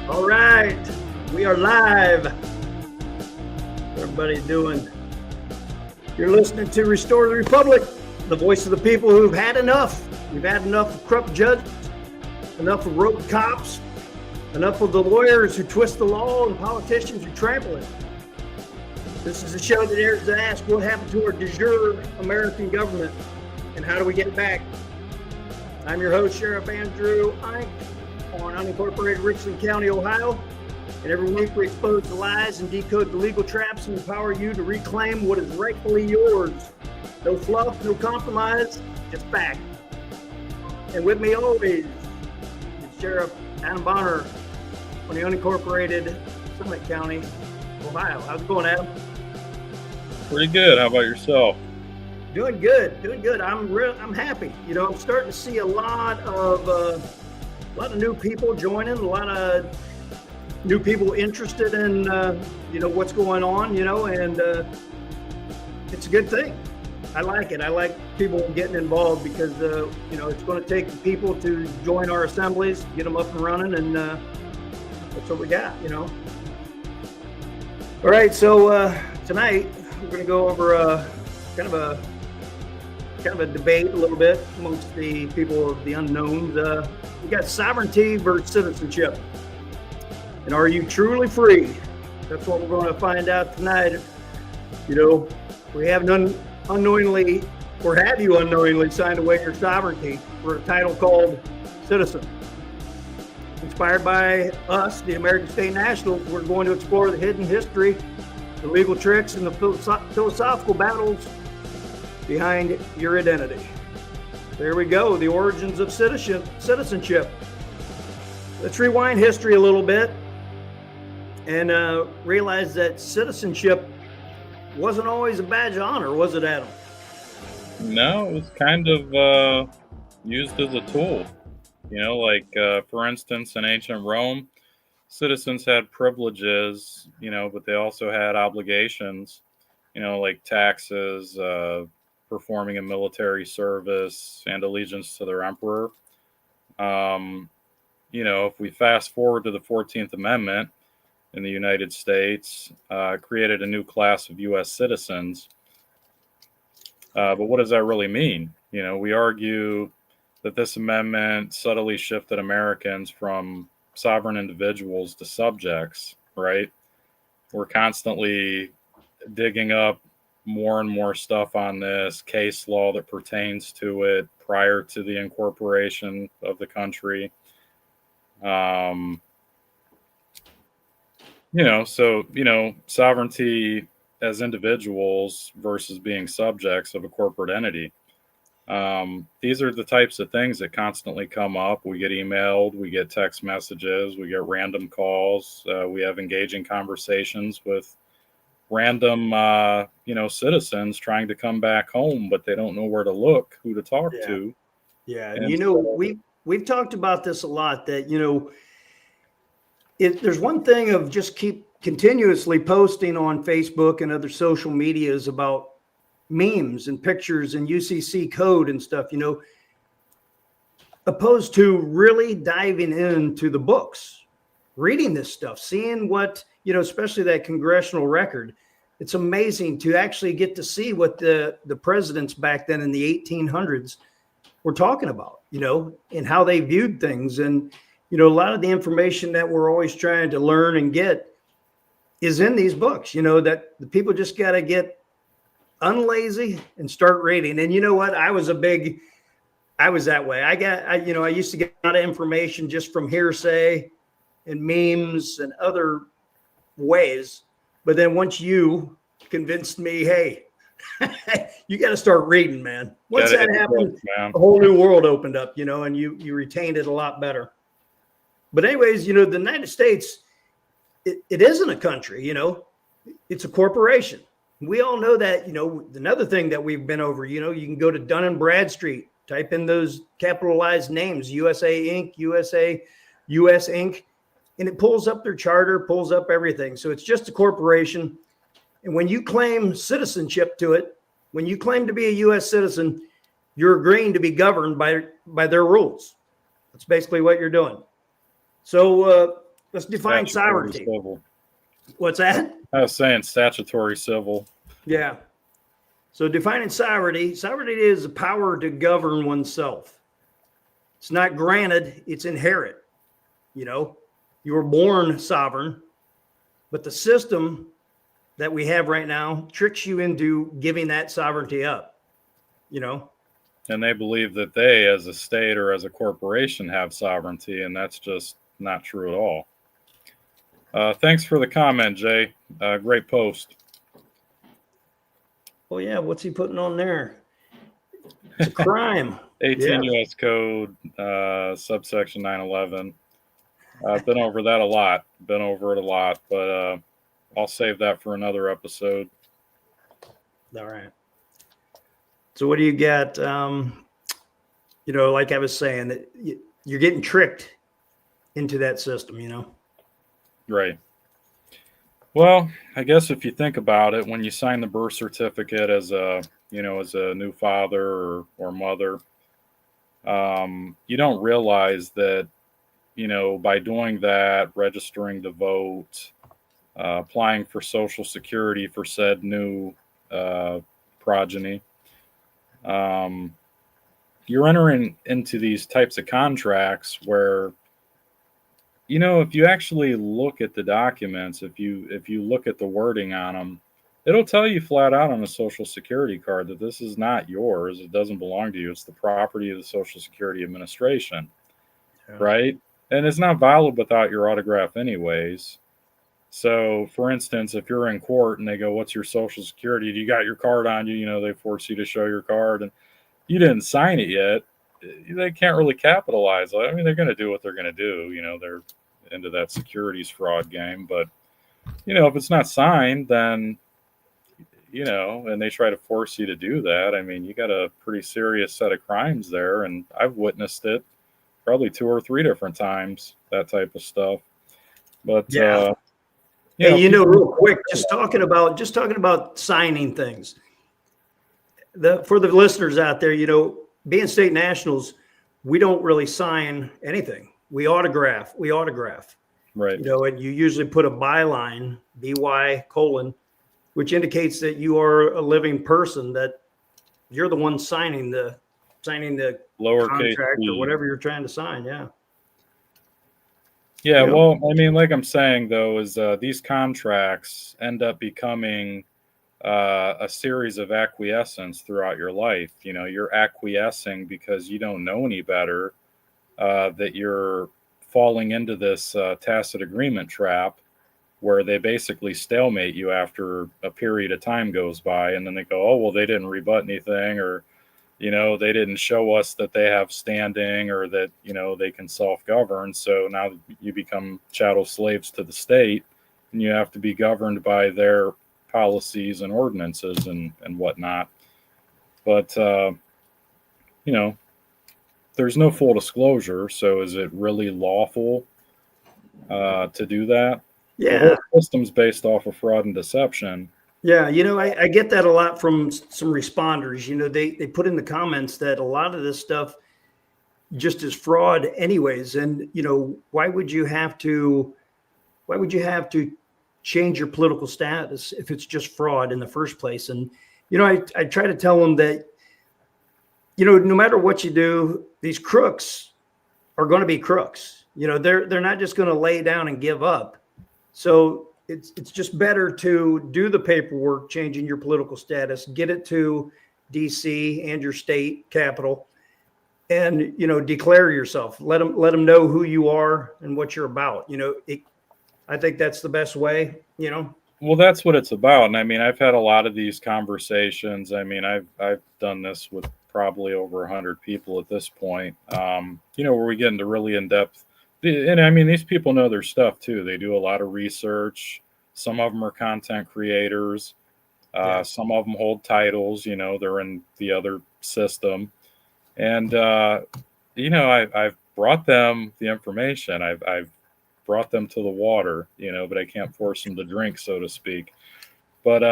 All right, we are live. How's everybody doing? You're listening to Restore the Republic, the voice of the people who've had enough. We've had enough of corrupt judges, enough of rogue cops, enough of the lawyers who twist the law and politicians who trample it. This is a show that airs to ask what happened to our de jure American government and how do we get it back. I'm your host, Sheriff Andrew Ike, on unincorporated Richland County, Ohio. And every week we expose the lies and decode the legal traps and empower you to reclaim what is rightfully yours. No fluff, no compromise, just fact. And with me always is Sheriff Adam Bonner on the unincorporated Summit County, Ohio. How's it going, Adam? Pretty good. How about yourself? Doing good. I'm happy. You know, I'm starting to see a lot of new people joining, a lot of new people interested in what's going on, and it's a good thing. I like it. I like people getting involved because it's going to take people to join our assemblies, get them up and running, and that's what we got. All right, so tonight we're going to go over kind of a debate a little bit amongst the people of the unknowns. We got sovereignty versus citizenship. And are you truly free? That's what we're going to find out tonight. We have unknowingly, or have you unknowingly signed away your sovereignty for a title called citizen. Inspired by us, the American State Nationals, we're going to explore the hidden history, the legal tricks, and the philosophical battles behind your identity. There we go, the origins of citizenship. Let's rewind history a little bit and realize that citizenship wasn't always a badge of honor, was it, Adam? No, it was kind of used as a tool. For instance, in ancient Rome, citizens had privileges, but they also had obligations, like taxes, performing a military service, and allegiance to their emperor. If we fast forward to the 14th Amendment in the United States, created a new class of U.S. citizens. But what does that really mean? We argue that this amendment subtly shifted Americans from sovereign individuals to subjects, right? We're constantly digging up more and more stuff on this case law that pertains to it prior to the incorporation of the country. Sovereignty as individuals versus being subjects of a corporate entity. These are the types of things that constantly come up. We get emailed, we get text messages, we get random calls. We have engaging conversations with random, citizens trying to come back home, but they don't know where to look, who to talk to. Yeah, and we've talked about this a lot. That there's one thing of just keep continuously posting on Facebook and other social medias about memes and pictures and UCC code and stuff, opposed to really diving into the books, reading this stuff, seeing what, especially that congressional record. It's amazing to actually get to see what the presidents back then in the 1800s were talking about, and how they viewed things. And, a lot of the information that we're always trying to learn and get is in these books, that the people just got to get unlazy and start reading. And you know what? I was that way. I used to get a lot of information just from hearsay and memes and other ways. But then once you convinced me, hey, you got to start reading, man. Once that happened, a whole new world opened up, and you retained it a lot better. But anyways, the United States, it isn't a country, it's a corporation. We all know that, another thing that we've been over, you can go to Dun & Bradstreet, type in those capitalized names, USA Inc., US Inc., and it pulls up their charter, pulls up everything. So it's just a corporation. And when you claim citizenship to it, when you claim to be a U.S. citizen, you're agreeing to be governed by their rules. That's basically what you're doing. So Let's define Statutory sovereignty. civil. What's that? I was saying statutory civil. Yeah. So defining sovereignty is the power to govern oneself. It's not granted, it's inherent. You know, you were born sovereign, but the system that we have right now tricks you into giving that sovereignty up, you know? And they believe that they, as a state or as a corporation, have sovereignty, and that's just not true at all. Thanks for the comment, Jay. Great post. Oh, yeah. What's he putting on there? It's a crime. 18 Yeah. U.S. Code, subsection 911. I've been over that a lot. But I'll save that for another episode. All right. So what do you got? You know, like I was saying, that you're getting tricked into that system, you know? Right. Well, I guess if you think about it, when you sign the birth certificate as a new father or mother, you don't realize that, by doing that, registering to vote, applying for Social Security for said new progeny, you're entering into these types of contracts where, if you actually look at the documents, if you look at the wording on them, it'll tell you flat out on a Social Security card that this is not yours. It doesn't belong to you. It's the property of the Social Security Administration, right? And it's not valid without your autograph anyways. So, for instance, if you're in court and they go, "What's your Social Security? You got your card on you?" They force you to show your card, and you didn't sign it yet. They can't really capitalize. I mean, they're going to do what they're going to do. They're into that securities fraud game. But, if it's not signed, then, and they try to force you to do that, I mean, you got a pretty serious set of crimes there. And I've witnessed it probably 2 or 3 different times, that type of stuff. But, yeah. Hey, real quick, just talking about signing things. For the listeners out there, being state nationals, we don't really sign anything. We autograph. Right. And you usually put a byline, BY : which indicates that you are a living person, that you're the one signing the lowercase contract b. or whatever you're trying to sign. Yeah. Yeah. Well, I mean, like I'm saying, though, is these contracts end up becoming a series of acquiescence throughout your life. You're acquiescing because you don't know any better, that you're falling into this tacit agreement trap where they basically stalemate you after a period of time goes by. And then they go, "Oh, well, they didn't rebut anything," or, they didn't show us that they have standing or that, they can self-govern. So now you become chattel slaves to the state and you have to be governed by their policies and ordinances and whatnot. But, there's no full disclosure. So is it really lawful to do that? Yeah. The whole system's based off of fraud and deception. Yeah. I get that a lot from some responders. They put in the comments that a lot of this stuff just is fraud anyways. And, why would you have to change your political status if it's just fraud in the first place? And, I try to tell them that, no matter what you do, these crooks are going to be crooks. They're not just going to lay down and give up. So it's just better to do the paperwork, changing your political status, get it to DC and your state capital, and, declare yourself. Let them know who you are and what you're about. I think that's the best way, Well, that's what it's about. And I mean, I've had a lot of these conversations. I mean, I've done this with probably over 100 people at this point, where we get into really in-depth. And I mean, these people know their stuff too. They do a lot of research. Some of them are content creators. Some of them hold titles, they're in the other system. And, I've brought them the information. I've brought them to the water, but I can't force them to drink, so to speak. But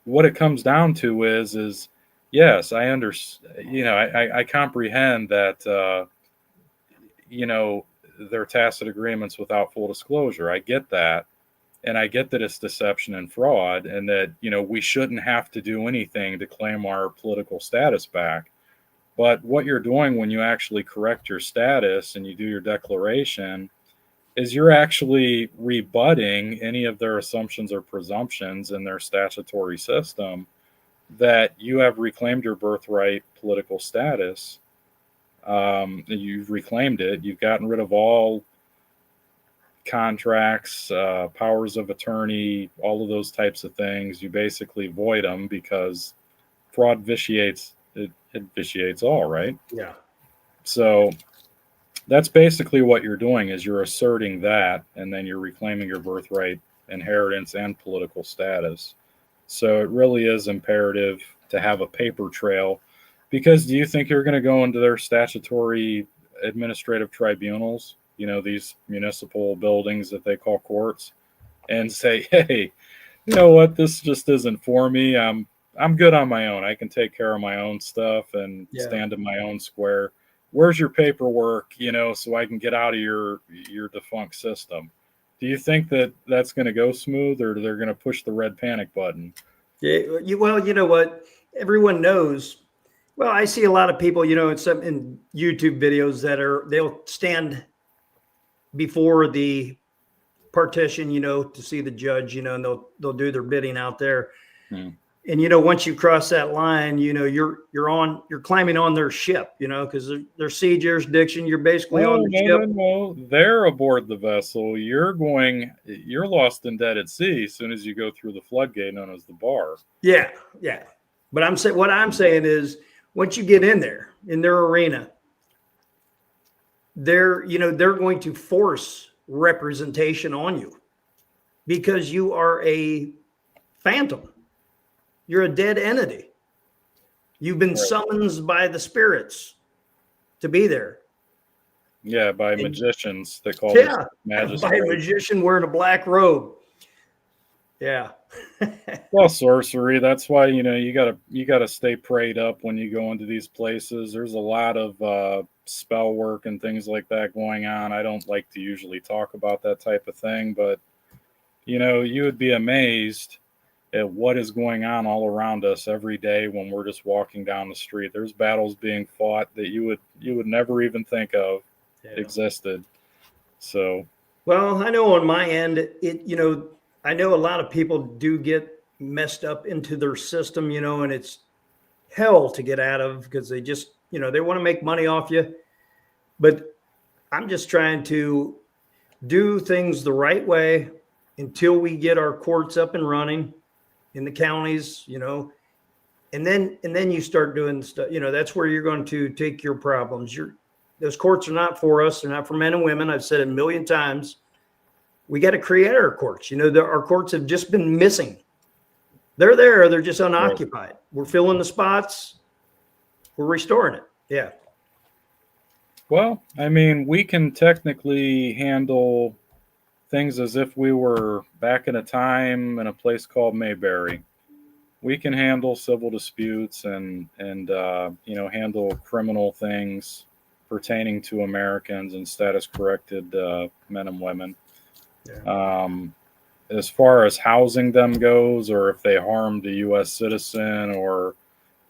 what it comes down to is yes, I understand. I comprehend that. they're tacit agreements without full disclosure. I get that. And I get that it's deception and fraud, and that, we shouldn't have to do anything to claim our political status back. But what you're doing when you actually correct your status and you do your declaration is you're actually rebutting any of their assumptions or presumptions in their statutory system that you have reclaimed your birthright political status. You've reclaimed it. You've gotten rid of all contracts, powers of attorney, all of those types of things. You basically void them because fraud vitiates it. It vitiates all, right? Yeah. So that's basically what you're doing, is you're asserting that, and then you're reclaiming your birthright, inheritance, and political status. So it really is imperative to have a paper trail, because do you think you're going to go into their statutory administrative tribunals, these municipal buildings that they call courts, and say, hey, you know what, this just isn't for me. I'm good on my own. I can take care of my own stuff and stand in my own square. Where's your paperwork, so I can get out of your defunct system? Do you think that that's going to go smooth, or they're going to push the red panic button? Yeah. Well, you know what? Everyone knows. Well, I see a lot of people, in YouTube videos they'll stand before the partition, to see the judge, and they'll do their bidding out there. And once you cross that line, you're climbing on their ship, because their sea jurisdiction. You're basically on the ship. No, they're aboard the vessel. You're lost and dead at sea as soon as you go through the floodgate known as the bar. Yeah. But what I'm saying is, once you get in there, in their arena, they're going to force representation on you, because you are a phantom. You're a dead entity. You've been summoned by the spirits to be there. Yeah, by magicians. They call it magistrate. By a magician wearing a black robe. Yeah. Well, sorcery. That's why you gotta stay prayed up when you go into these places. There's a lot of spell work and things like that going on. I don't like to usually talk about that type of thing, but you would be amazed at what is going on all around us every day when we're just walking down the street. There's battles being fought that you would never even think of existed. So, well, I know on my end, I know a lot of people do get messed up into their system, and it's hell to get out of, because they just, they want to make money off you. But I'm just trying to do things the right way until we get our courts up and running in the counties, and then you start doing stuff. That's where you're going to take your problems. Those courts are not for us. They're not for men and women. I've said it a million times. We got to create our courts. Our courts have just been missing. They're there. They're just unoccupied. We're filling the spots. We're restoring it. Yeah. Well, I mean, we can technically handle things as if we were back in a time in a place called Mayberry. We can handle civil disputes and handle criminal things pertaining to Americans and status corrected men and women. Yeah. As far as housing them goes, or if they harmed a U.S. citizen or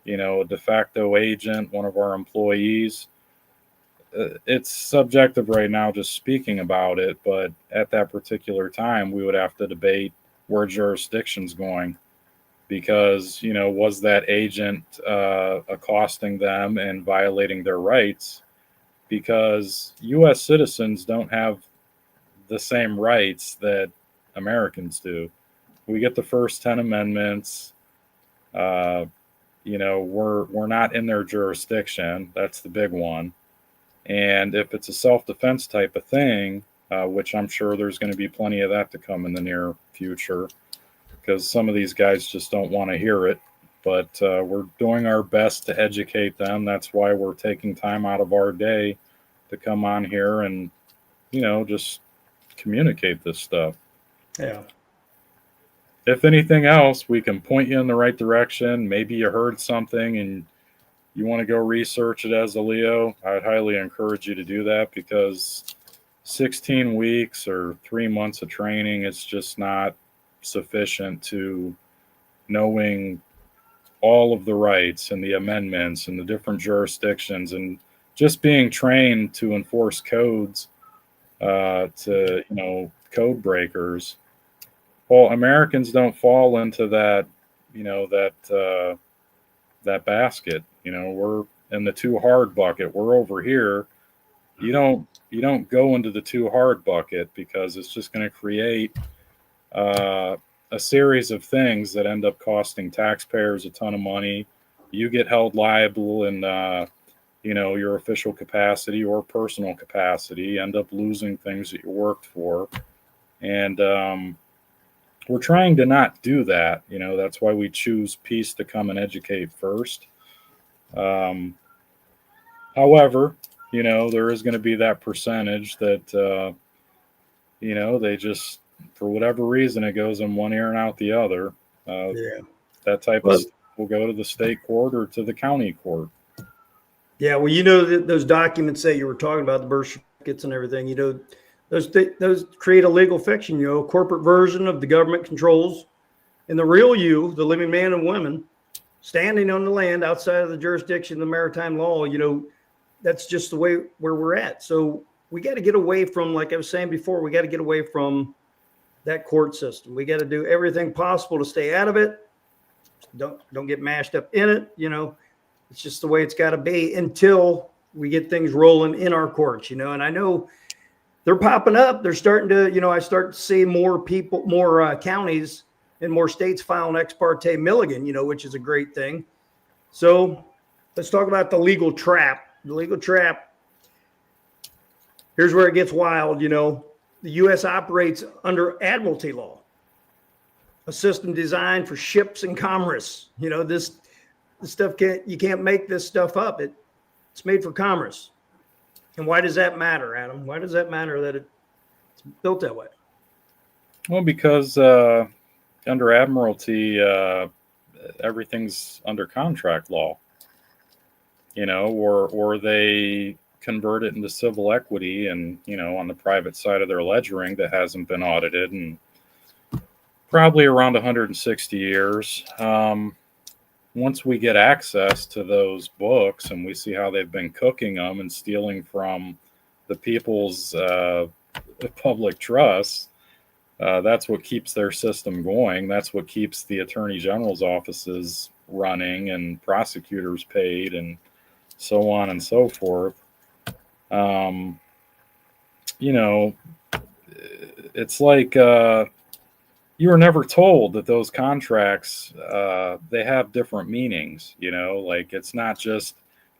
a de facto agent, one of our employees, it's subjective right now just speaking about it, but at that particular time we would have to debate where jurisdiction's going, because was that agent accosting them and violating their rights, because U.S. citizens don't have the same rights that Americans do. We get the first 10 amendments. We're not in their jurisdiction. That's the big one. And if it's a self-defense type of thing, which I'm sure there's going to be plenty of that to come in the near future, because some of these guys just don't want to hear it. But we're doing our best to educate them. That's why we're taking time out of our day to come on here and, just communicate this stuff. Yeah. If anything else, we can point you in the right direction. Maybe you heard something and you want to go research it as a Leo. I'd highly encourage you to do that, because 16 weeks or 3 months of training is just not sufficient to knowing all of the rights and the amendments and the different jurisdictions and just being trained to enforce codes to code breakers. Well, Americans don't fall into that that basket. We're in the too hard bucket. We're over here. You don't go into the too hard bucket because it's just going to create a series of things that end up costing taxpayers a ton of money. You get held liable in your official capacity or personal capacity, end up losing things that you worked for. And we're trying to not do that. That's why we choose peace to come and educate first. However, there is going to be that percentage that, they just, for whatever reason, it goes in one ear and out the other. Yeah. That type of stuff will go to the state court or to the county court. Yeah. Well, those documents that you were talking about, the birth certificates and everything, those create a legal fiction, a corporate version of the government controls, and the real you, the living man and woman, standing on the land outside of the jurisdiction of the maritime law. That's just the way where we're at. So we got to get away from, like I was saying before, we got to get away from that court system. We got to do everything possible to stay out of it. Don't get mashed up in it. It's just the way it's got to be until we get things rolling in our courts. And I know they're popping up. They're starting to, I start to see more people, more counties and more states filing ex parte Milligan, which is a great thing. So let's talk about the legal trap. The legal trap. Here's where it gets wild. The U.S. operates under admiralty law, a system designed for ships and commerce. This stuff you can't make this stuff up. It's made for commerce. And why does that matter, Adam? Why does that matter that it's built that way? Well, because under admiralty, everything's under contract law. Or they convert it into civil equity and, on the private side of their ledgering that hasn't been audited in probably around 160 years. Once we get access to those books and we see how they've been cooking them and stealing from the people's public trust, that's what keeps their system going. That's what keeps the attorney general's offices running and prosecutors paid and so on and so forth. It's like you were never told that those contracts, they have different meanings, like it's not just,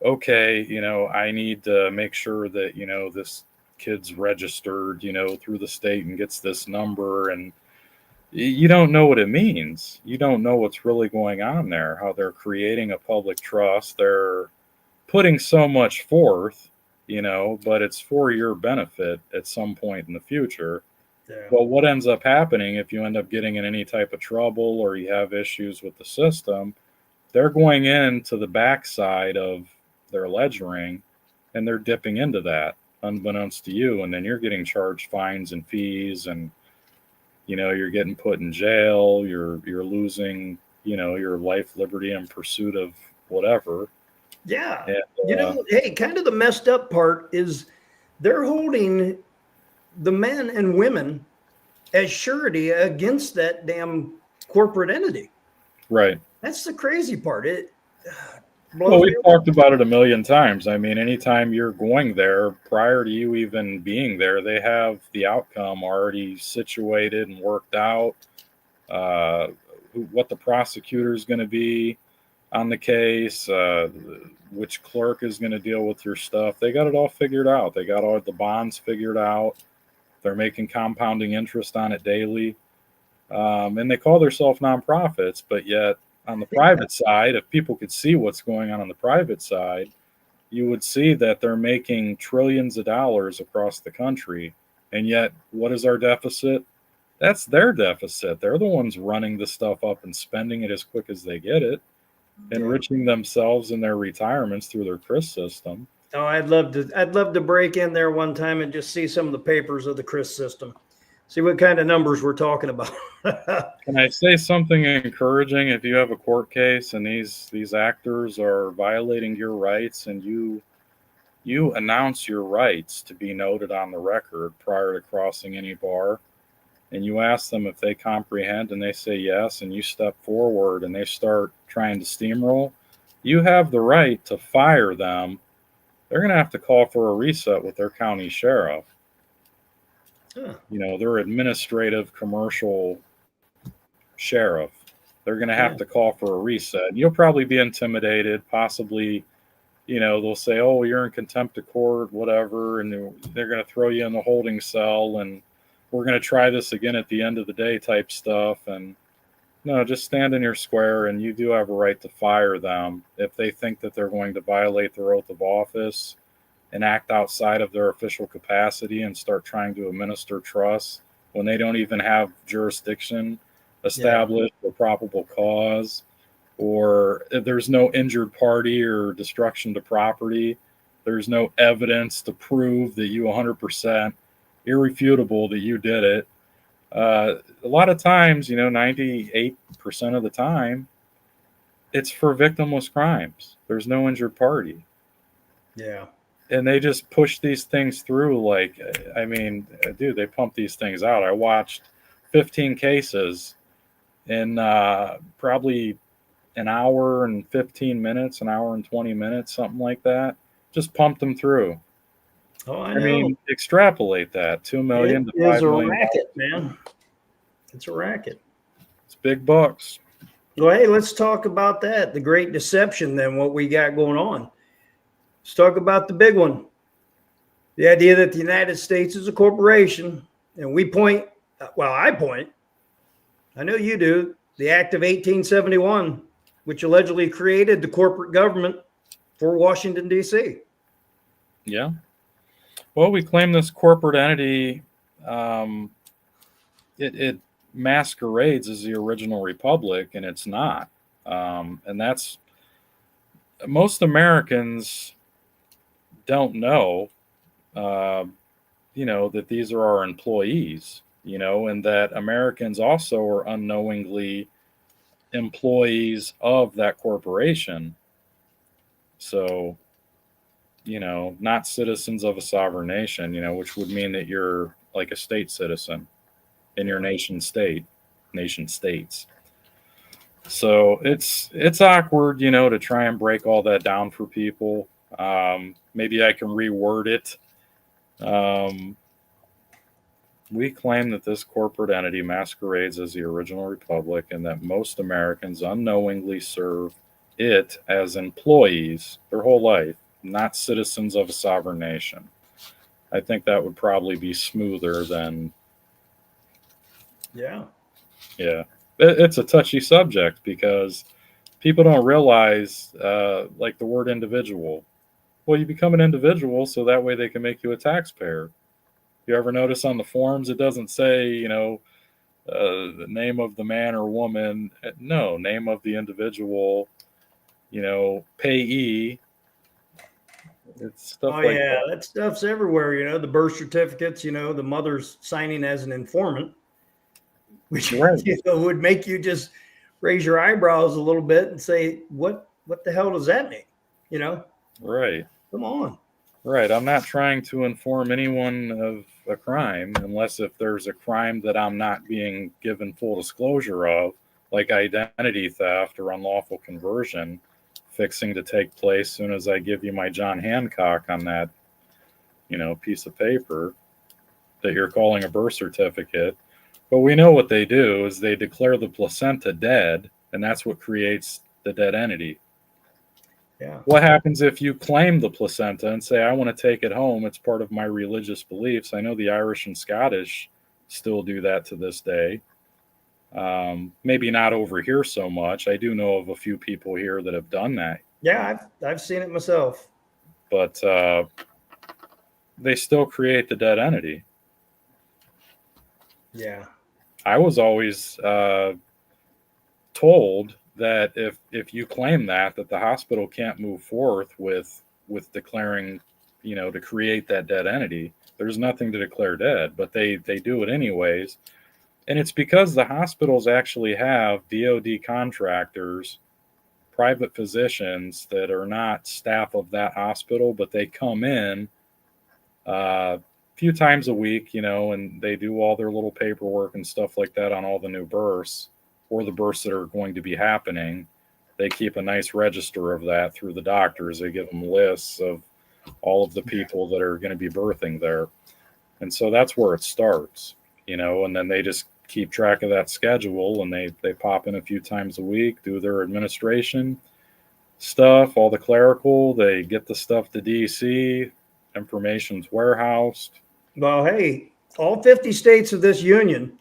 okay, I need to make sure that, this kid's registered, through the state and gets this number, and you don't know what it means. You don't know what's really going on there, how they're creating a public trust. They're putting so much forth, but it's for your benefit at some point in the future. Yeah. Well, what ends up happening if you end up getting in any type of trouble or you have issues with the system, they're going into the backside of their ledgering and they're dipping into that unbeknownst to you. And then you're getting charged fines and fees and, you're getting put in jail. You're losing, your life, liberty, and pursuit of whatever. Yeah. And, hey, kind of the messed up part is they're holding the men and women as surety against that damn corporate entity. Right. That's the crazy part. Well, we've talked about it a million times. I mean, anytime you're going there, prior to you even being there, they have the outcome already situated and worked out, what the prosecutor is going to be on the case, which clerk is going to deal with your stuff. They got it all figured out. They got all the bonds figured out. They're making compounding interest on it daily. And they call themselves nonprofits, but yet on the private side, if people could see what's going on the private side, you would see that they're making trillions of dollars across the country. And yet, what is our deficit? That's their deficit. They're the ones running the stuff up and spending it as quick as they get it, enriching themselves in their retirements through their CRIS system. Oh, I'd love to break in there one time and just see some of the papers of the CRIS system. See what kind of numbers we're talking about. Can I say something encouraging? If you have a court case and these actors are violating your rights, and you announce your rights to be noted on the record prior to crossing any bar, and you ask them if they comprehend, and they say yes, and you step forward and they start trying to steamroll, you have the right to fire them. They're going to have to call for a reset with their county sheriff. Huh. Their administrative commercial sheriff. They're going to have Yeah. to call for a reset. You'll probably be intimidated, possibly. They'll say, "Oh, you're in contempt of court, whatever," and they're going to throw you in the holding cell, and we're going to try this again at the end of the day type stuff. And no, just stand in your square, and you do have a right to fire them if they think that they're going to violate their oath of office and act outside of their official capacity and start trying to administer trust when they don't even have jurisdiction established or probable cause, or if there's no injured party or destruction to property. There's no evidence to prove that you 100% irrefutable that you did it. A lot of times, 98% of the time, it's for victimless crimes. There's no injured party. Yeah. And they just push these things through. Dude, they pump these things out. I watched 15 cases in probably an hour and 15 minutes, an hour and 20 minutes, something like that. Just pumped them through. Oh, I know. Extrapolate that, 2 million It to is $5 a million. racket, man. It's a racket. It's big bucks. Well, hey, let's talk about that. The great deception, then, what we got going on. Let's talk about the big one. The idea that the United States is a corporation, and I point, I know you do, the Act of 1871, which allegedly created the corporate government for Washington, D.C. Yeah. Well, we claim this corporate entity, it masquerades as the original republic, and it's not. And that's, most Americans don't know, that these are our employees, and that Americans also are unknowingly employees of that corporation. So, not citizens of a sovereign nation, which would mean that you're like a state citizen in your nation states. So it's awkward, to try and break all that down for people. Maybe I can reword it. We claim that this corporate entity masquerades as the original republic, and that most Americans unknowingly serve it as employees their whole life, not citizens of a sovereign nation. I think that would probably be smoother than. Yeah. It's a touchy subject because people don't realize, like the word individual. Well, you become an individual so that way they can make you a taxpayer. You ever notice on the forms it doesn't say, the name of the man or woman? No, name of the individual, payee. It's stuff like that stuff's everywhere. The birth certificates, the mother's signing as an informant, which Right. Would make you just raise your eyebrows a little bit and say, what the hell does that mean? Right. Come on. Right. I'm not trying to inform anyone of a crime unless if there's a crime that I'm not being given full disclosure of, like identity theft or unlawful conversion, fixing to take place soon as I give you my John Hancock on that, piece of paper that you're calling a birth certificate. But we know what they do is they declare the placenta dead, and that's what creates the dead entity. Yeah. What happens if you claim the placenta and say, I want to take it home? It's part of my religious beliefs. I know the Irish and Scottish still do that to this day. Maybe not over here so much. I do know of a few people here that have done that. Yeah, I've seen it myself. But they still create the dead entity. Yeah. I was always told that if you claim that the hospital can't move forth with declaring to create that dead entity. There's nothing to declare dead, but they do it anyways. And it's because the hospitals actually have DoD contractors, private physicians that are not staff of that hospital, but they come in a few times a week, and they do all their little paperwork and stuff like that on all the new births or the births that are going to be happening. They keep a nice register of that through the doctors. They give them lists of all of the people that are going to be birthing there. And so that's where it starts, and then they just keep track of that schedule, and they pop in a few times a week, do their administration stuff, all the clerical, they get the stuff to DC, information's warehoused. Well, hey, all 50 states of this union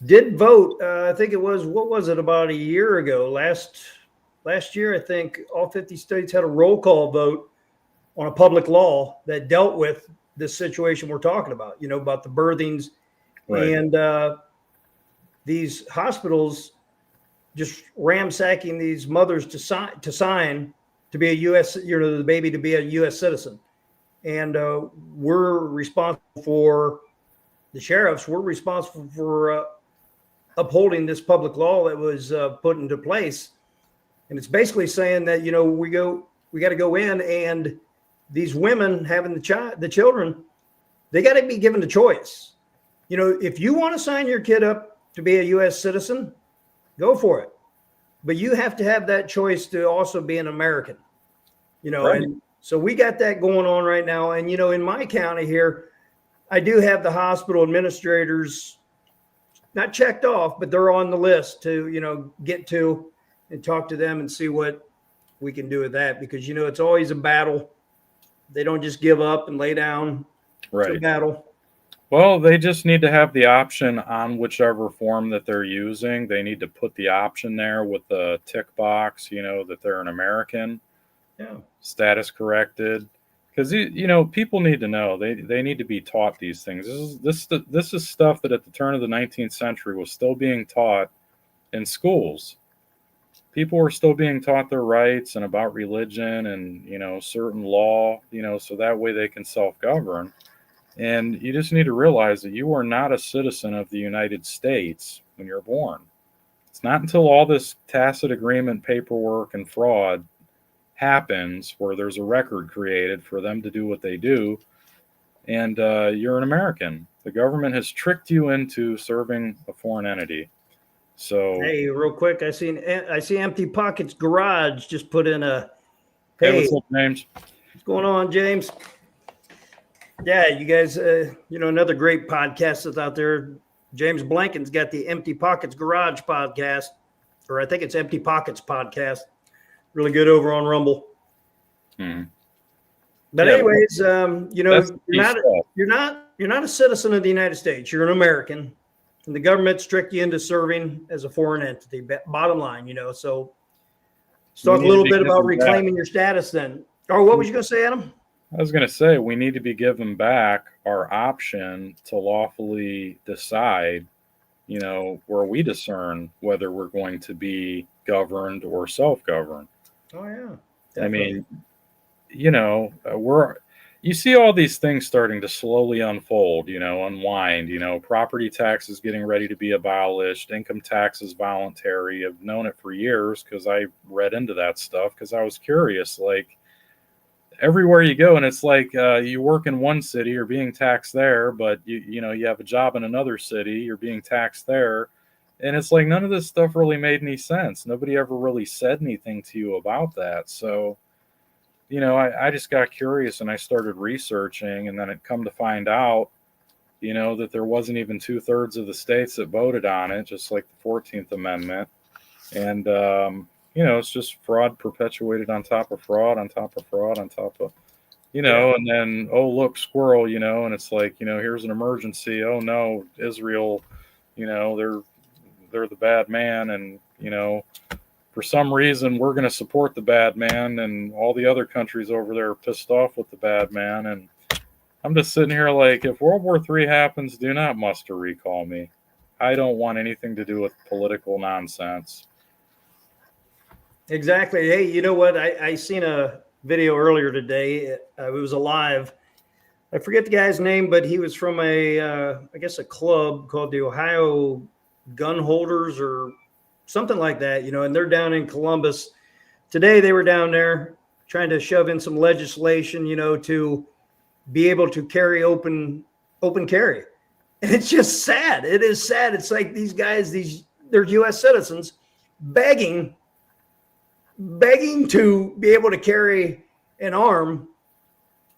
did vote. I think it was, what was it, about a year ago? Last year, I think all 50 states had a roll call vote on a public law that dealt with this situation we're talking about, about the birthings. Right. And these hospitals just ransacking these mothers to sign to be a U.S., the baby to be a U.S. citizen. And we're responsible for, the sheriffs, we're responsible for upholding this public law that was put into place. And it's basically saying that, we got to go in, and these women having the children, they got to be given the choice. If you want to sign your kid up to be a U.S. citizen, go for it. But you have to have that choice to also be an American, Right. And so we got that going on right now. And, in my county here, I do have the hospital administrators not checked off, but they're on the list to, get to and talk to them and see what we can do with that, because, it's always a battle. They don't just give up and lay down. Right. It's a battle. Well, they just need to have the option on whichever form that they're using. They need to put the option there with the tick box, that they're an American. Yeah. Status corrected. Because, people need to know. They need to be taught these things. This is stuff that at the turn of the 19th century was still being taught in schools. People were still being taught their rights and about religion and, certain law, so that way they can self-govern. And you just need to realize that you are not a citizen of the United States when you're born. It's not until all this tacit agreement paperwork and fraud happens where there's a record created for them to do what they do, and you're an American. The government has tricked you into serving a foreign entity. So, hey, real quick, I see Empty Pockets Garage just put in a, hey, what's up, James? What's going on, James? Yeah, you guys, another great podcast that's out there. James Blanken's got the Empty Pockets Garage podcast, or I think it's Empty Pockets podcast. Really good over on Rumble. Hmm. But Yeah, anyways, you're not a citizen of the United States. You're an American, and the government's tricked you into serving as a foreign entity. Bottom line, So let's talk a little bit about reclaiming your status then. Or what was you going to say, Adam? I was going to say we need to be given back our option to lawfully decide, where we discern whether we're going to be governed or self-governed. Oh, yeah. Definitely. I mean, you see all these things starting to slowly unfold, unwind, property taxes getting ready to be abolished, income taxes voluntary. I've known it for years because I read into that stuff because I was curious, like, everywhere you go, and it's like you work in one city, you're being taxed there, but you have a job in another city, you're being taxed there, and it's like none of this stuff really made any sense. Nobody ever really said anything to you about that. So, I just got curious and I started researching, and then it come to find out, that there wasn't even 2/3 of the states that voted on it, just like the 14th Amendment, and it's just fraud perpetuated on top of fraud, on top of fraud, on top of, and then, oh, look, squirrel, and it's like, here's an emergency. Oh, no, Israel, they're the bad man. And, for some reason, we're going to support the bad man. And all the other countries over there are pissed off with the bad man. And I'm just sitting here like, if World War III happens, do not muster recall me. I don't want anything to do with political nonsense. Exactly. Hey, you know what? I seen a video earlier today. It was a live. I forget the guy's name, but he was from I guess a club called the Ohio Gun Holders or something like that, and they're down in Columbus. Today they were down there trying to shove in some legislation, to be able to carry open carry. And it's just sad. It is sad. It's like these guys, they're U.S. citizens begging to be able to carry an arm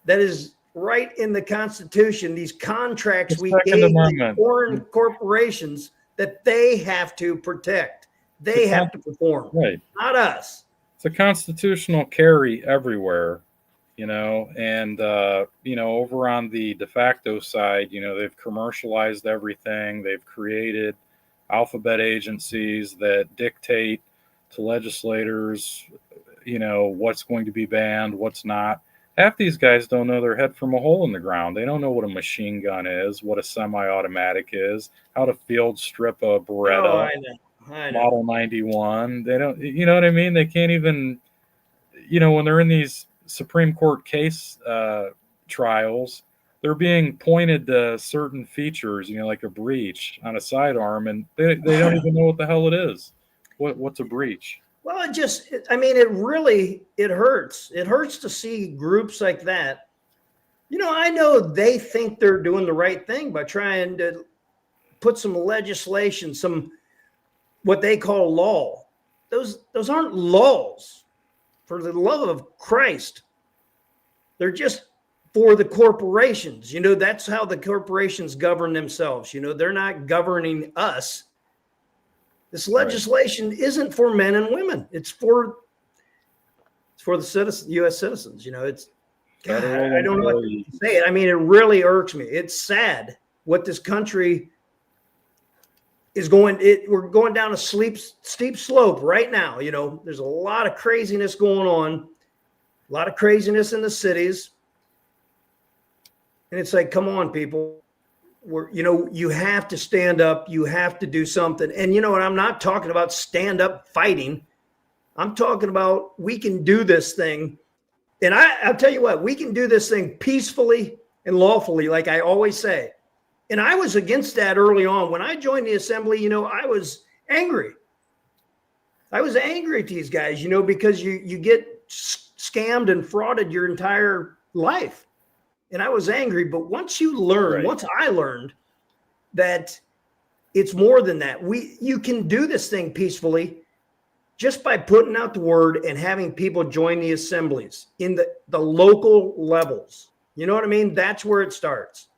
that is right in the Constitution. These contracts we gave to foreign corporations that they have to protect. They have to perform, right? Not us. It's a constitutional carry everywhere, and over on the de facto side, they've commercialized everything. They've created alphabet agencies that dictate to legislators, what's going to be banned, what's not. Half these guys don't know their head from a hole in the ground. They don't know what a machine gun is, what a semi-automatic is, how to field strip a Beretta. I know. Model 91. They don't, you know what I mean? They can't even, when they're in these Supreme Court case trials, they're being pointed to certain features, like a breech on a sidearm, and they don't even know what the hell it is. What's a breech? Well, it hurts. It hurts to see groups like that. I know they think they're doing the right thing by trying to put some legislation, some what they call law. Those aren't laws, for the love of Christ. They're just for the corporations. That's how the corporations govern themselves. They're not governing us. This legislation isn't for men and women. It's for the U.S. citizens. It's God, I don't know what to say. It really irks me. It's sad what this country is going. We're going down a steep slope right now. There's a lot of craziness going on, a lot of craziness in the cities, and it's like, come on, people. You have to stand up. You have to do something. And I'm not talking about stand up fighting. I'm talking about we can do this thing. And I'll tell you what, we can do this thing peacefully and lawfully, like I always say. And I was against that early on. When I joined the assembly, I was angry. I was angry at these guys, because you get scammed and frauded your entire life. And I was angry, but once I learned that it's more than that. You can do this thing peacefully just by putting out the word and having people join the assemblies in the local levels. You know what I mean? That's where it starts.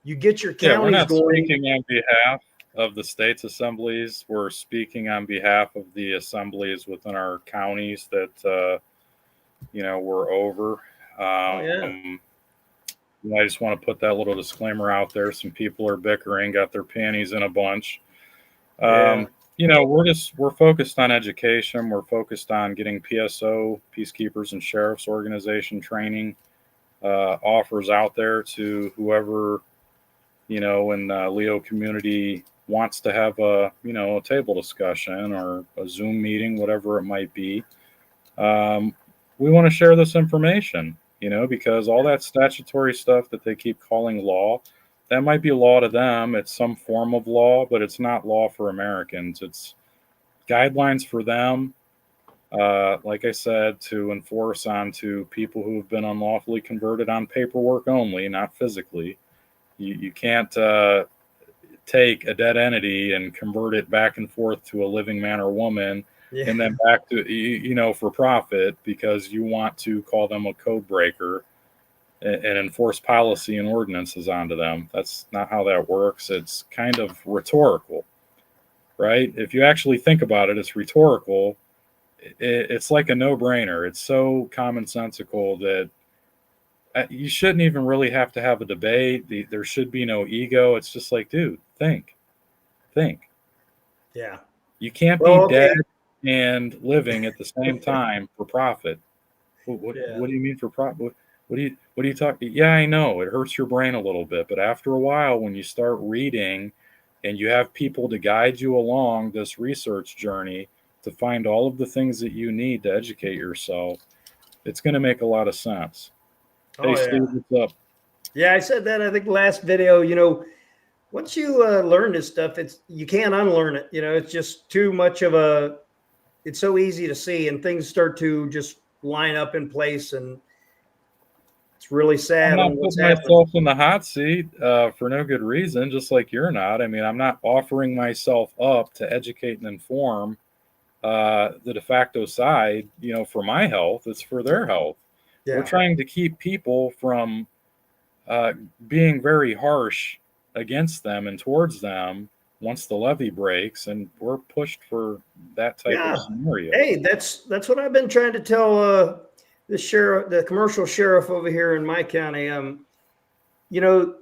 You get your counties we're not going. Speaking on behalf of the state's assemblies. We're speaking on behalf of the assemblies within our counties that, we're over. I just want to put that little disclaimer out there. Some people are bickering, got their panties in a bunch. We're focused on education. We're focused on getting PSO, Peacekeepers and Sheriff's Organization training offers out there to whoever, in the Leo community wants to have a table discussion or a Zoom meeting, whatever it might be. We want to share this information. Because all that statutory stuff that they keep calling law, that might be law to them. It's some form of law, but it's not law for Americans. It's guidelines for them, like I said, to enforce onto people who have been unlawfully converted on paperwork only, not physically. You can't take a dead entity and convert it back and forth to a living man or woman. Yeah. And then back to, for profit because you want to call them a code breaker and enforce policy and ordinances onto them. That's not how that works. It's kind of rhetorical, right? If you actually think about it, it's rhetorical. It's like a no-brainer. It's so commonsensical that you shouldn't even really have to have a debate. There should be no ego. It's just like, dude, think. Yeah. You can't be dead and living at the same time for profit. What do you mean for profit? What do you talk? Yeah, I know it hurts your brain a little bit, but after a while, when you start reading and you have people to guide you along this research journey to find all of the things that you need to educate yourself, it's going to make a lot of sense. Hey, Oh yeah. Steve, what's up? Yeah, I said that I think last video, once you learn this stuff, you can't unlearn it. It's just too much of it's so easy to see, and things start to just line up in place, and it's really I'm sad not on what's putting happening. myself in the hot seat for no good reason, just like you're not. I mean, I'm not offering myself up to educate and inform the de facto side, for my health. It's for their health. We're Yeah. trying to keep people from uh, being very harsh against them and towards them once the levee breaks, and we're pushed for that type of Yeah. scenario. Hey, that's what I've been trying to tell the sheriff, the commercial sheriff over here in my county. You know,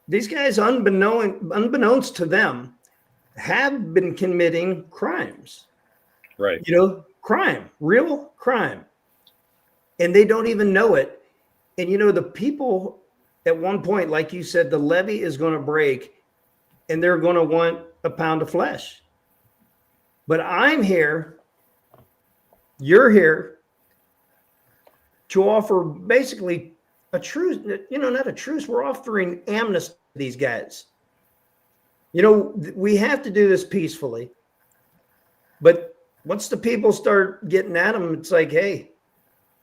these guys, unbeknownst to them, have been committing crimes. Right. Crime, real crime, and they don't even know it. And the people at one point, like you said, the levee is going to break, and they're going to want a pound of flesh. But I'm here, you're here to offer basically a truce, not a truce. We're offering amnesty to these guys. We have to do this peacefully. But once the people start getting at them, it's like, hey,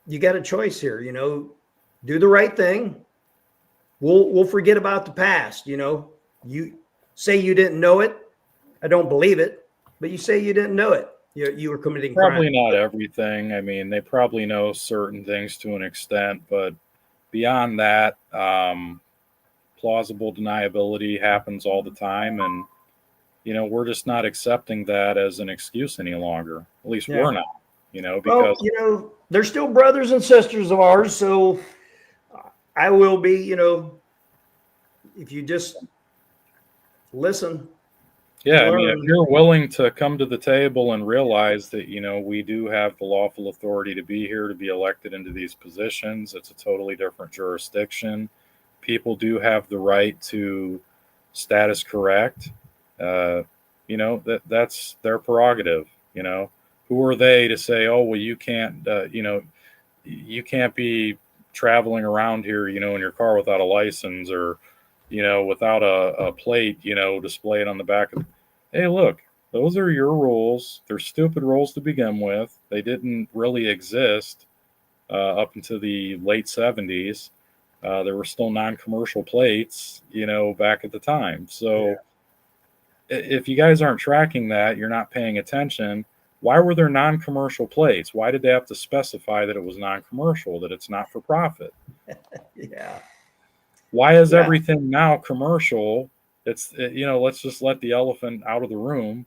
you got a choice here, do the right thing. We'll forget about the past. You say you didn't know it. I don't believe it, but you say you didn't know it. You were committing Probably crime. not everything. I mean, they probably know certain things to an extent, but beyond that, plausible deniability happens all the time. And, we're just not accepting that as an excuse any longer. At least Yeah. we're not, Well, because they're still brothers and sisters of ours. So I will be, if you just listen. yeah, I mean, if Learn. you're willing to come to the table and realize that, we do have the lawful authority to be here, to be elected into these positions, it's a totally different jurisdiction. People do have the right to status correct. That's their prerogative. Who are they to say, oh, well, you can't be traveling around here, in your car without a license or, without a plate, displayed on the back of. Hey, look, those are your rules. They're stupid rules to begin with. They didn't really exist up into the late 70s. There were still non-commercial plates, back at the time. So if you guys aren't tracking that, you're not paying attention. Why were there non-commercial plates? Why did they have to specify that it was non-commercial, that it's not for profit? Yeah. Why is Yeah. everything now commercial? Let's just let the elephant out of the room.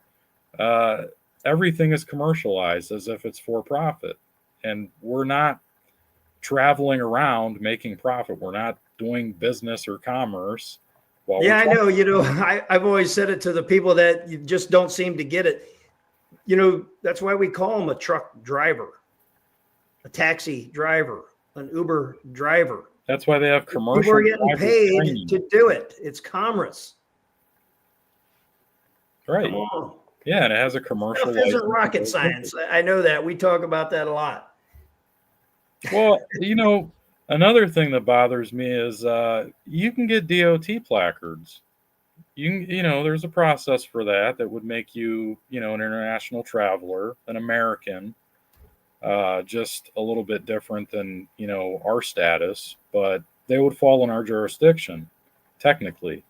Everything is commercialized as if it's for profit. And we're not traveling around making profit. We're not doing business or commerce. Yeah, I know. I've always said it to the people that you just don't seem to get it. That's why we call them a truck driver, a taxi driver, an Uber driver. That's why they have commercial. People are getting paid training to do it. It's commerce. Right. Come on. Yeah, and it has a commercial. Stuff isn't rocket science. I know that. We talk about that a lot. Well, another thing that bothers me is you can get DOT placards. There's a process for that would make you, an international traveler, an American, just a little bit different than, our status, but they would fall in our jurisdiction, technically,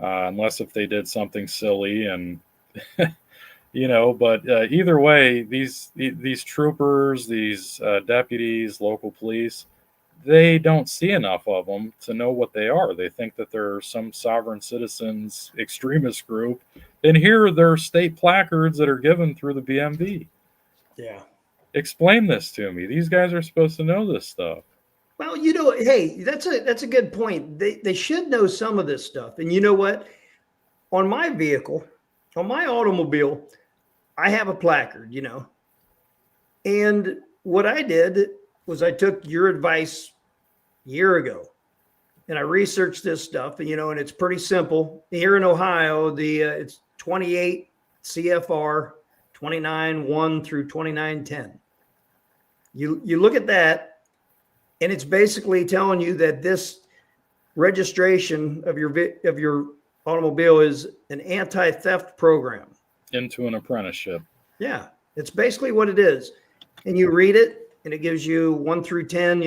unless if they did something silly and, but either way, these troopers, these deputies, local police, they don't see enough of them to know what they are. They think that they're some sovereign citizens extremist group. And here are their state placards that are given through the BMV. Yeah. Explain this to me. These guys are supposed to know this stuff. Well, hey, that's a good point. They should know some of this stuff. And you know what? On my vehicle, on my automobile, I have a placard, And what I did was I took your advice a year ago, and I researched this stuff, and it's pretty simple. Here in Ohio, it's 28 CFR 29:1 through 29:10. You look at that, and it's basically telling you that this registration of your automobile is an anti-theft program. Into an apprenticeship. Yeah, it's basically what it is. And you read it, and it gives you 1 through 10,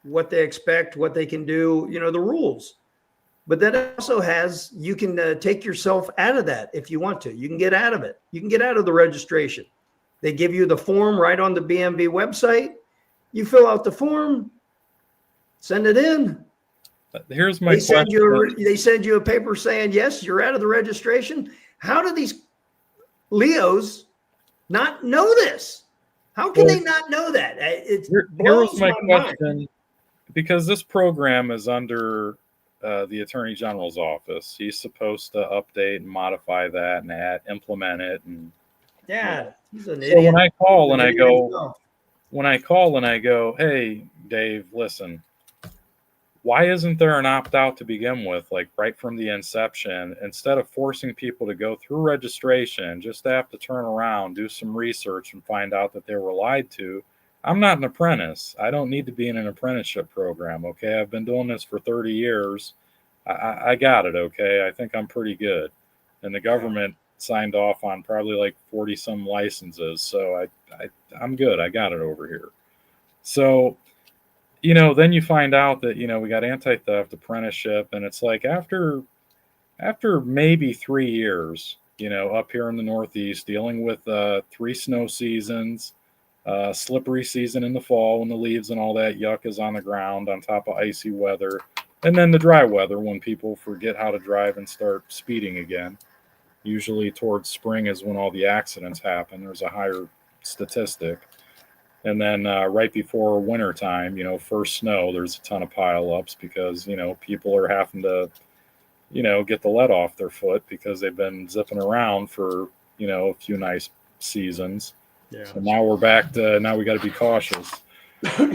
what they expect, what they can do, the rules. But that also has, you can take yourself out of that if you want to. You can get out of it. You can get out of the registration. They give you the form right on the BMV website. You fill out the form, send it in. Here's my question. They send you a paper saying, yes, you're out of the registration. How do these Leos not know this? How can they not know that? It blows my question. Because this program is under the Attorney General's office. He's supposed to update and modify that and implement it. And yeah, he's an idiot. So when I call and I go, hey, Dave, listen, why isn't there an opt-out to begin with, like right from the inception, instead of forcing people to go through registration, just to have to turn around, do some research and find out that they were lied to? I'm not an apprentice. I don't need to be in an apprenticeship program, okay? I've been doing this for 30 years. I got it, okay? I think I'm pretty good. And the government signed off on probably like 40-some licenses, so I'm good. I got it over here. So, then you find out that, we got anti-theft, apprenticeship, and it's like after maybe 3 years, up here in the Northeast, dealing with 3 snow seasons, slippery season in the fall when the leaves and all that yuck is on the ground on top of icy weather, and then the dry weather when people forget how to drive and start speeding again. Usually towards spring is when all the accidents happen. There's a higher statistic. And then right before winter time, first snow, there's a ton of pileups because, people are having to, get the lead off their foot because they've been zipping around for, a few nice seasons. Yeah. So now we're back to, now we got to be cautious. All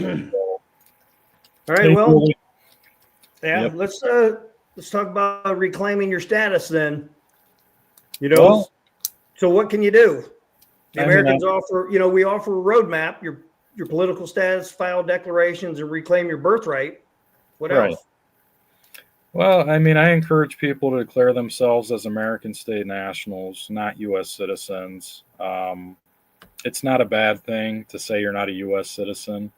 right. Well, yeah, yep. Let's talk about reclaiming your status then. So what can you do? The Americans offer, we offer a roadmap, your political status, file declarations, and reclaim your birthright. What else? Well, I encourage people to declare themselves as American state nationals, not U.S. citizens. It's not a bad thing to say you're not a U.S. citizen.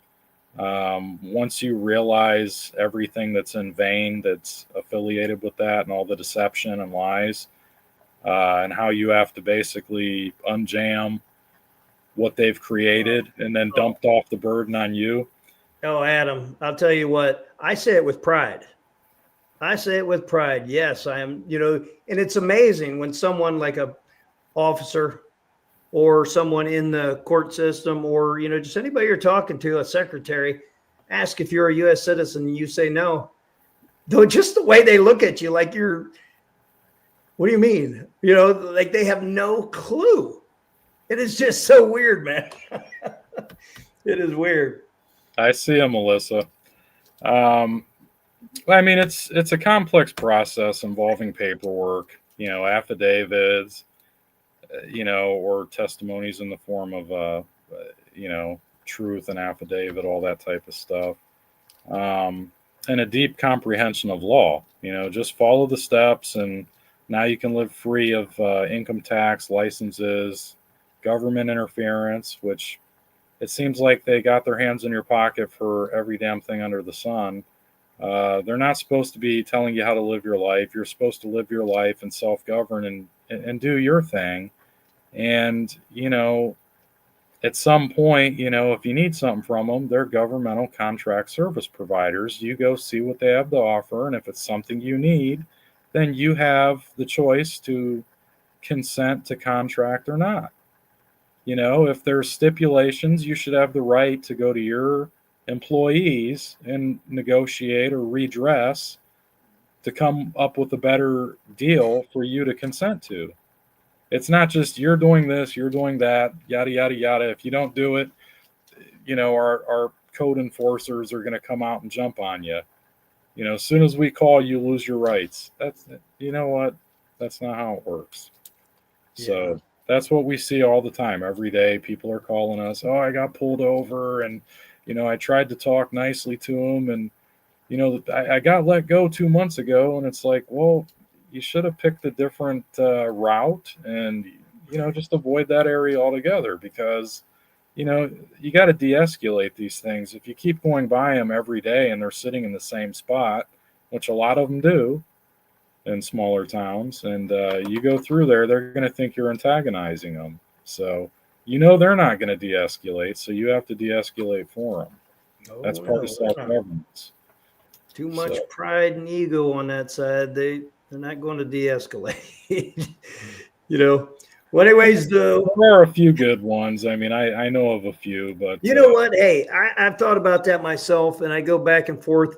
Once you realize everything that's in vain, that's affiliated with that, and all the deception and lies, and how you have to basically unjam what they've created and then dumped off the burden on you. Oh, Adam, I'll tell you what, I say it with pride. Yes, I am, and it's amazing when someone like a officer or someone in the court system or, just anybody you're talking to, a secretary, ask if you're a U.S. citizen and you say no. Though just the way they look at you, like what do you mean? Like they have no clue. It is just so weird, man. It is weird. I see it, Melissa. It's a complex process involving paperwork, affidavits, or testimonies in the form of, truth and affidavit, all that type of stuff. And a deep comprehension of law, just follow the steps and now you can live free of income tax, licenses, government interference, which it seems like they got their hands in your pocket for every damn thing under the sun. They're not supposed to be telling you how to live your life. You're supposed to live your life and self-govern and do your thing. And, at some point, if you need something from them, they're governmental contract service providers. You go see what they have to offer. And if it's something you need, then you have the choice to consent to contract or not. If there's stipulations, you should have the right to go to your employees and negotiate or redress to come up with a better deal for you to consent to. It's not just you're doing this, you're doing that, yada, yada, yada. If you don't do it, our code enforcers are going to come out and jump on you. As soon as we call, you lose your rights. That's, what? That's not how it works. Yeah. So That's what we see all the time. Every day, people are calling us, oh, I got pulled over. And, I tried to talk nicely to them. And, I got let go 2 months ago. And it's like, well, you should have picked a different route and, just avoid that area altogether because, you got to de escalate these things. If you keep going by them every day and they're sitting in the same spot, which a lot of them do in smaller towns, and you go through there, they're going to think you're antagonizing them. So, they're not going to de escalate. So you have to de escalate for them. Oh, That's part of self governance. Too much pride and ego on that side. They're not going to de escalate. Well, anyways, there are a few good ones. I mean, I know of a few, but you know what? Hey, I've thought about that myself, and I go back and forth.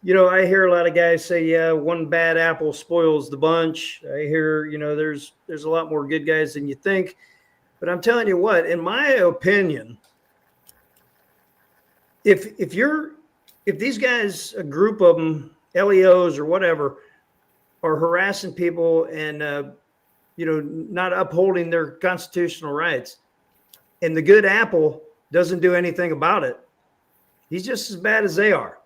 I hear a lot of guys say, yeah, one bad apple spoils the bunch. I hear, there's a lot more good guys than you think. But I'm telling you what, in my opinion, if these guys, a group of them, LEOs or whatever, are harassing people and not upholding their constitutional rights, and the good apple doesn't do anything about it, he's just as bad as they are.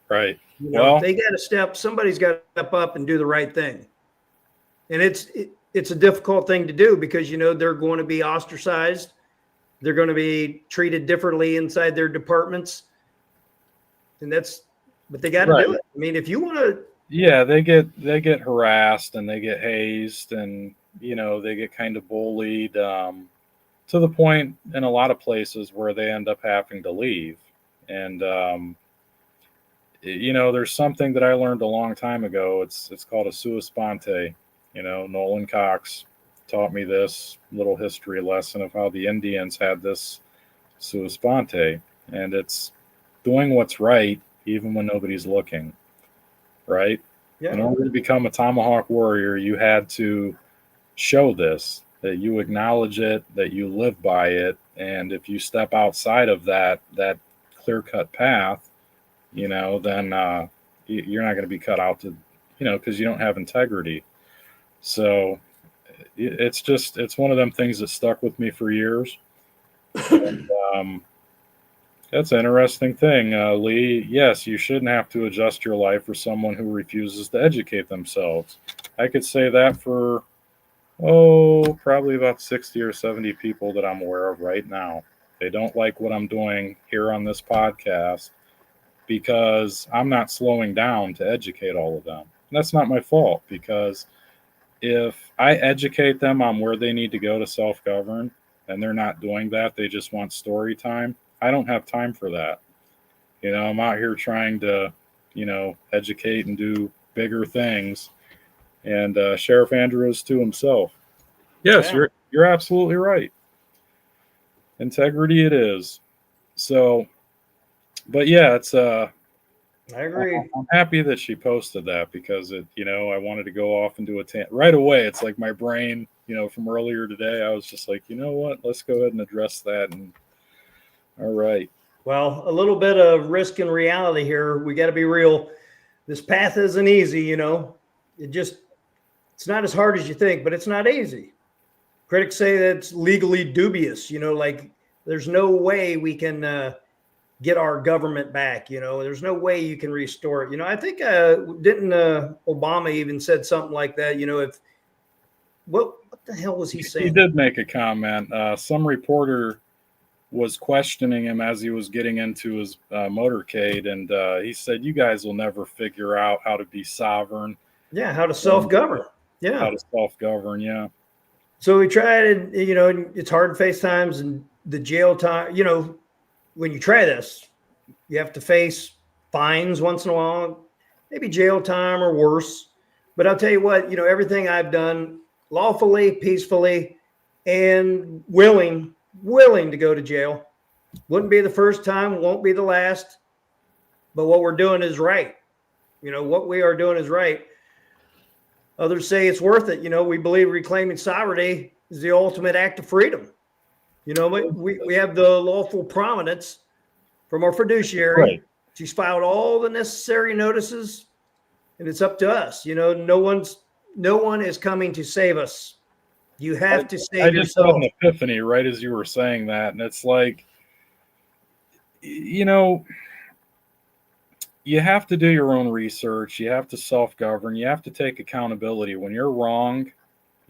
Right. They got to somebody's got to step up and do the right thing. And it's a difficult thing to do because, they're going to be ostracized. They're going to be treated differently inside their departments. But they got to do it. I mean, if you want to. Yeah, they get harassed and they get hazed and, they get kind of bullied to the point in a lot of places where they end up having to leave. And, there's something that I learned a long time ago. It's called a sua sponte. Nolan Cox taught me this little history lesson of how the Indians had this sua sponte, and it's doing what's right even when nobody's looking. Right? Yeah. In order to become a tomahawk warrior, you had to show this, that you acknowledge it, that you live by it, and if you step outside of that clear-cut path, then you're not going to be cut out to, because you don't have integrity. So it's one of them things that stuck with me for years. And, that's an interesting thing, Lee. Yes, you shouldn't have to adjust your life for someone who refuses to educate themselves. I could say that for, probably about 60 or 70 people that I'm aware of right now. They don't like what I'm doing here on this podcast because I'm not slowing down to educate all of them. And that's not my fault, because if I educate them on where they need to go to self-govern and they're not doing that, they just want story time, I don't have time for that. I'm out here trying to, educate and do bigger things. And Sheriff Andrews to himself. Yes, yeah. You're absolutely right. Integrity it is. So, but yeah, it's I agree. I'm happy that she posted that because I wanted to go off and do right away. It's like my brain, from earlier today, I was just like, you know what, let's go ahead and address that. And all right. Well, a little bit of risk and reality here. We got to be real. This path isn't easy, it's not as hard as you think, but it's not easy. Critics say that it's legally dubious, like there's no way we can get our government back. There's no way you can restore it. I think didn't Obama even said something like that, what the hell was he saying? He did make a comment. Some reporter was questioning him as he was getting into his motorcade, and he said, "You guys will never figure out how to be sovereign." Yeah, how to self-govern. Yeah, how to self-govern. Yeah. So we tried it. It's hard to face times and the jail time. When you try this, you have to face fines once in a while, maybe jail time or worse. But I'll tell you what, everything I've done lawfully, peacefully, and willing to go to jail. Wouldn't be the first time, won't be the last. But what we're doing is right. What we are doing is right. Others say it's worth it. We believe reclaiming sovereignty is the ultimate act of freedom. We have the lawful prominence from our fiduciary. Right. She's filed all the necessary notices, and it's up to us. No one is coming to save us. You have to I save just had yourself. an epiphany right as you were saying that. And it's like, you know, you have to do your own research. You have to self govern. You have to take accountability when you're wrong,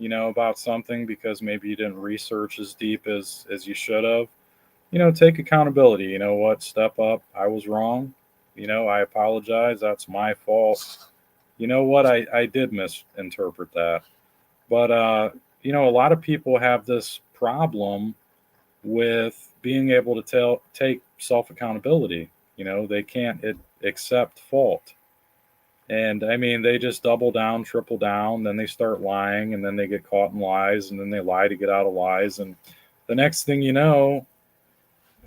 about something because maybe you didn't research as deep as you should have. Take accountability. You know what? Step up. I was wrong. I apologize. That's my fault. You know what? I did misinterpret that. But, a lot of people have this problem with being able to take self accountability. They can't accept fault. And I mean, they just double down, triple down, then they start lying, and then they get caught in lies, and then they lie to get out of lies. And the next thing you know,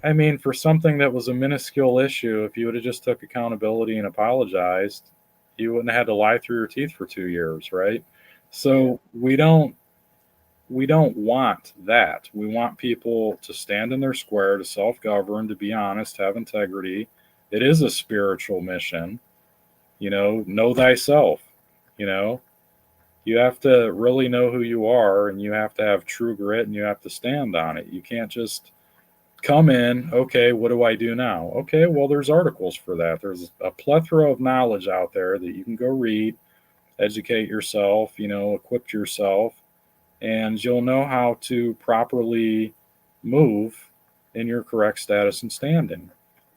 I mean, for something that was a minuscule issue, if you would have just took accountability and apologized, you wouldn't have had to lie through your teeth for 2 years, right? Yeah. So we don't want that. We want people to stand in their square, to self-govern, to be honest, have integrity. It is a spiritual mission, know thyself. You know, you have to really know who you are, and you have to have true grit, and you have to stand on it. You can't just come in, okay, what do I do now? Okay, well, there's articles for that. There's a plethora of knowledge out there that you can go read, educate yourself, equip yourself, and you'll know how to properly move in your correct status and standing.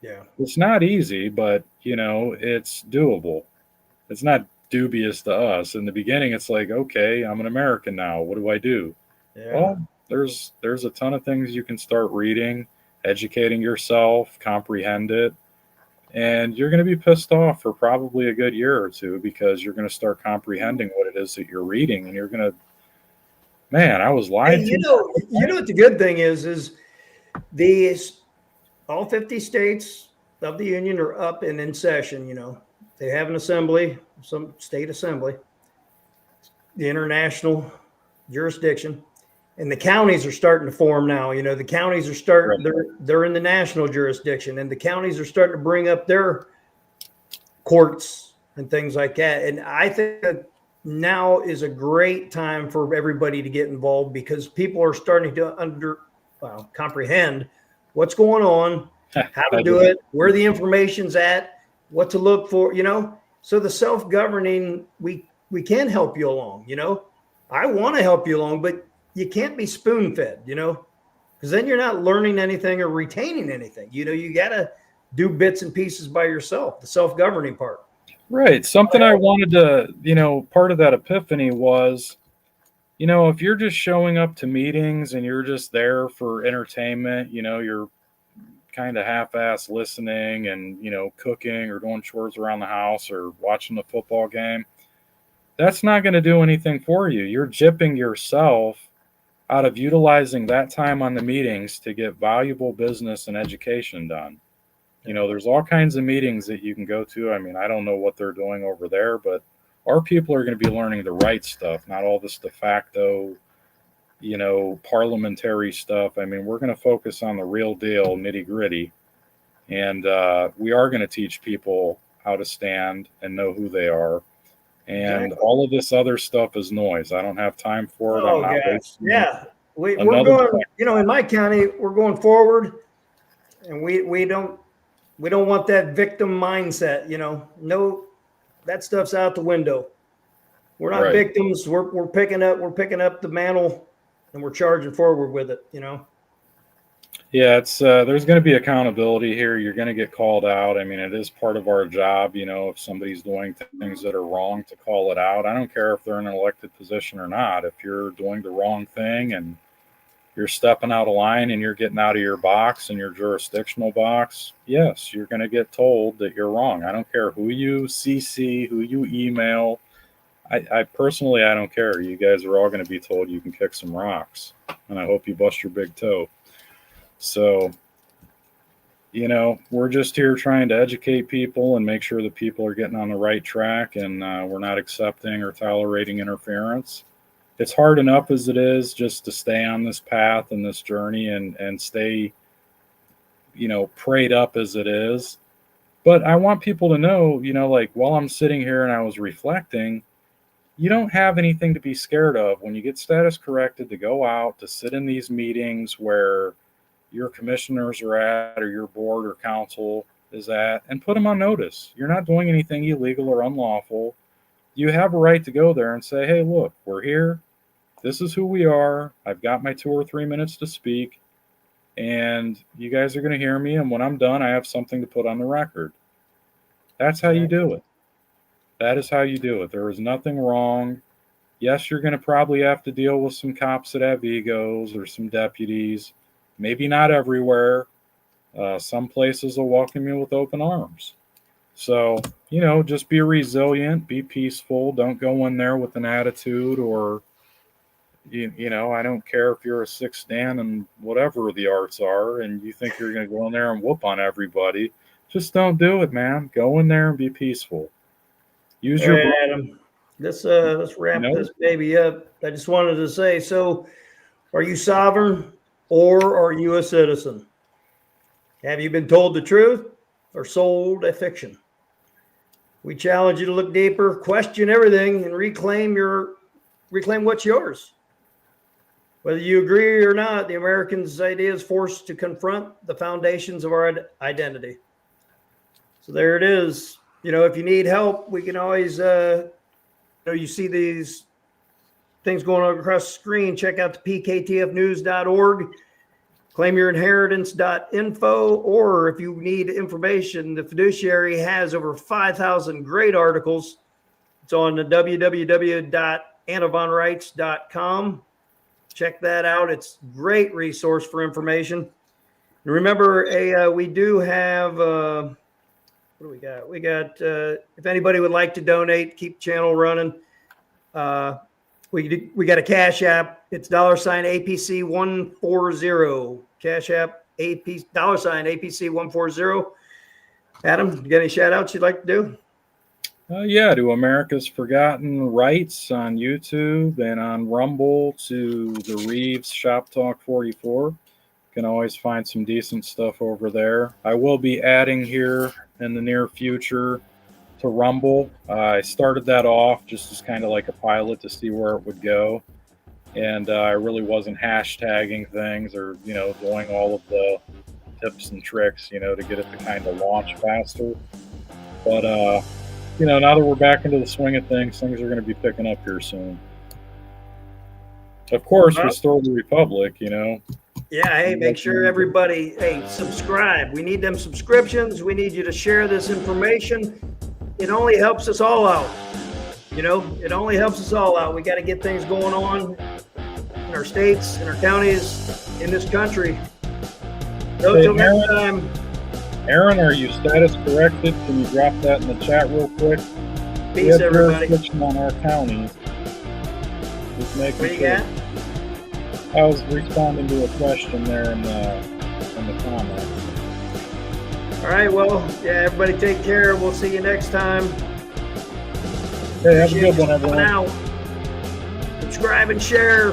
Yeah. It's not easy, but it's doable. It's not dubious to us. In the beginning, it's like, okay, I'm an American now. What do I do? Yeah. Well, there's a ton of things you can start reading, educating yourself, comprehend it, and you're going to be pissed off for probably a good year or two because you're going to start comprehending what it is that you're reading, and you're going to, man, I was Hey, lied to. what the good thing is these all 50 states of the union are up and in session. They have an assembly, some state assembly, the international jurisdiction, and the counties are starting to form now. The counties are Right. they're in the national jurisdiction, and the counties are starting to bring up their courts and things like that. And I think that now is a great time for everybody to get involved because people are starting to comprehend what's going on, how to do it, where the information's at, what to look for. So the self-governing, we can help you along. I want to help you along, but you can't be spoon-fed. Because then you're not learning anything or retaining anything. You got to do bits and pieces by yourself, the self-governing part. Right. Something I wanted to, part of that epiphany was, if you're just showing up to meetings and you're just there for entertainment, you're kind of half-ass listening and, cooking or doing chores around the house or watching the football game, that's not going to do anything for you. You're gypping yourself out of utilizing that time on the meetings to get valuable business and education done. There's all kinds of meetings that you can go to. I mean, I don't know what they're doing over there, but our people are going to be learning the right stuff, not all this de facto, parliamentary stuff. I mean, we're going to focus on the real deal, nitty gritty. And we are going to teach people how to stand and know who they are. And all of this other stuff is noise. I don't have time for it. Oh, I'm not gosh. Yeah. We're another going, in my county, we're going forward, and we don't want that victim mindset. No, that stuff's out the window. We're not right. victims. We're picking up the mantle, and we're charging forward with it. Yeah, it's there's going to be accountability here. You're going to get called out. I mean, it is part of our job, if somebody's doing things that are wrong, to call it out. I don't care if they're in an elected position or not. If you're doing the wrong thing and you're stepping out of line and you're getting out of your box and your jurisdictional box, yes, you're going to get told that you're wrong. I don't care who you CC, who you email. I personally, I don't care. You guys are all going to be told you can kick some rocks, and I hope you bust your big toe. So, we're just here trying to educate people and make sure that people are getting on the right track, and we're not accepting or tolerating interference. It's hard enough as it is just to stay on this path and this journey and stay, prayed up as it is. But I want people to know, like while I'm sitting here and I was reflecting, you don't have anything to be scared of when you get status corrected to go out to sit in these meetings where your commissioners are at or your board or council is at, and put them on notice. You're not doing anything illegal or unlawful. You have a right to go there and say, hey, look, we're here. This is who we are. I've got my 2 or 3 minutes to speak, and you guys are going to hear me. And when I'm done, I have something to put on the record. That's how you do it. That is how you do it. There is nothing wrong. Yes, you're going to probably have to deal with some cops that have egos or some deputies. Maybe not everywhere. Some places will welcome you with open arms. So, just be resilient, be peaceful. Don't go in there with an attitude or, I don't care if you're a 6th Dan and whatever the arts are and you think you're going to go in there and whoop on everybody. Just don't do it, man. Go in there and be peaceful. Use your brain. Adam, let's wrap this baby up. I just wanted to say, so are you sovereign or are you a citizen? Have you been told the truth or sold a fiction? We challenge you to look deeper, question everything, and reclaim what's yours. Whether you agree or not, the Americans' idea is forced to confront the foundations of our identity. So there it is. If you need help, we can always, you see these things going on across the screen. Check out the pktfnews.org, claimyourinheritance.info, or if you need information, the Fiduciary has over 5,000 great articles. It's on the www.annavonrights.com. Check that out. It's a great resource for information. And remember, we do have, what do we got? We got, if anybody would like to donate, keep the channel running. We got a Cash App. It's $APC 140. Cash App $APC 140. Adam, you got any shout outs you'd like to do? To America's Forgotten Rights on YouTube and on Rumble, to the Reeves Shop Talk 44. You can always find some decent stuff over there. I will be adding here in the near future to Rumble. I started that off just as kind of like a pilot to see where it would go. And I really wasn't hashtagging things or, doing all of the tips and tricks, to get it to kind of launch faster. But, now that we're back into the swing of things are going to be picking up here soon. Of course, restore the Republic, Yeah, hey, make sure everybody, subscribe. We need them subscriptions. We need you to share this information. It only helps us all out. It only helps us all out. We got to get things going on in our states, in our counties, in this country. Until next time. Aaron, are you status corrected? Can you drop that in the chat real quick? Peace, everybody. On our county. Just making what do you got? I was responding to a question there in the comments. All right, well, everybody take care. We'll see you next time. Hey, have a good one, everyone. Out. Subscribe and share.